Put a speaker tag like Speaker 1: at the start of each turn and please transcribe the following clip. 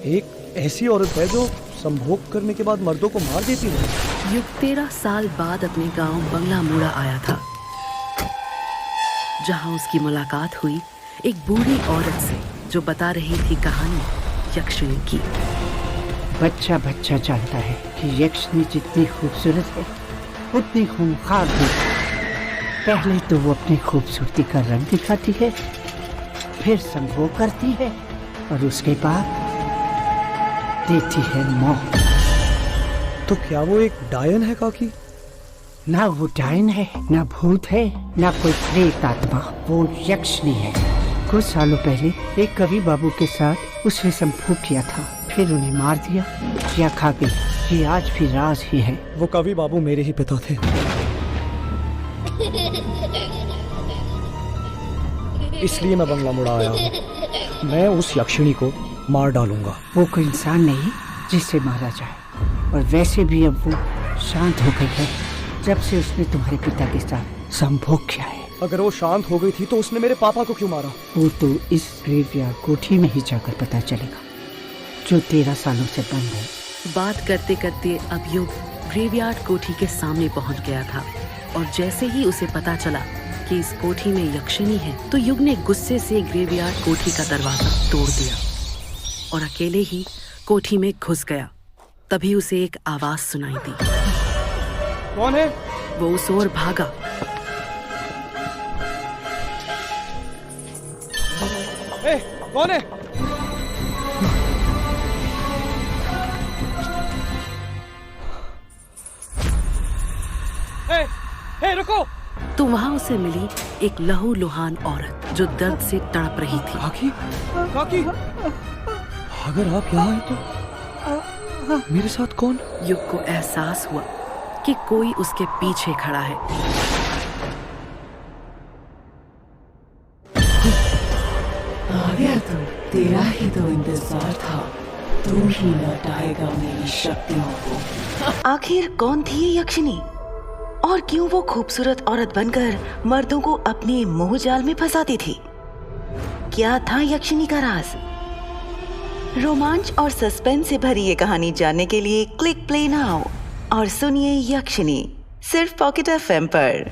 Speaker 1: एक ऐसी औरत है जो संभोग करने के बाद मर्दों को मार देती है।
Speaker 2: युग 13 साल बाद अपने गांव बंगला मुड़ा आया था, जहां उसकी मुलाकात हुई एक बूढ़ी औरत से जो बता रही थी कहानी यक्षिणी की।
Speaker 3: बच्चा बच्चा जानता है कि यक्षिणी जितनी खूबसूरत है उतनी खूंखार भी। पहले तो वो अपनी खूबसूरती का रंग दिखाती है, फिर संभोग करती है और उसके बाद देती है मौत।
Speaker 1: तो क्या वो एक डायन है काकी?
Speaker 3: ना वो डायन है, ना भूत है, ना कोई प्रेत आत्मा। वो यक्षिणी है। कुछ सालों पहले एक कवि बाबू के साथ उसने संभोग किया था, फिर उन्हें मार दिया या खा गई। ये आज भी राज ही है।
Speaker 1: वो कवि बाबू मेरे ही पिता थे। इसलिए मैं बंगला मुड़ा आया हूँ। मैं उस यक्षिणी को मार डालूंगा।
Speaker 3: वो कोई इंसान नहीं जिसे मारा जाए, और वैसे भी अब वो शांत हो गई है जब से उसने तुम्हारे पिता के साथ संभोग किया है।
Speaker 1: अगर वो शांत हो गई थी तो उसने मेरे पापा को क्यों मारा?
Speaker 3: वो तो इस ग्रेवयार्ड कोठी में ही जाकर पता चलेगा, जो 13 सालों से बंद है।
Speaker 2: बात करते करते अब युग ग्रेवयार्ड कोठी के सामने पहुंच गया था, और जैसे ही उसे पता चला कि इस कोठी में यक्षिणी है, तो युग ने गुस्से से ग्रेवयार्ड कोठी का दरवाजा तोड़ दिया और अकेले ही कोठी में घुस गया। तभी उसे एक आवाज सुनाई दी।
Speaker 1: कौन है?
Speaker 2: वो उस ओर भागा।
Speaker 1: कौन है? रुको!
Speaker 2: तो वहाँ उसे मिली एक लहू लुहान औरत जो दर्द से तड़प रही थी।
Speaker 1: काकी, काकी, अगर आप यहाँ हैं तो मेरे साथ कौन?
Speaker 2: युग को एहसास हुआ कि कोई उसके पीछे खड़ा है।
Speaker 4: आ गया तू, तेरा ही तो इंतजार था। तू ही लौटाएगा मेरी शक्तियों को।
Speaker 5: आखिर कौन थी ये यक्षिणी, और क्यों वो खूबसूरत औरत बनकर मर्दों को अपने मोह जाल में फंसाती थी? क्या था यक्षिणी का राज? रोमांच और सस्पेंस से भरी ये कहानी जानने के लिए क्लिक प्ले नाउ और सुनिए यक्षिणी सिर्फ पॉकेट FM पर।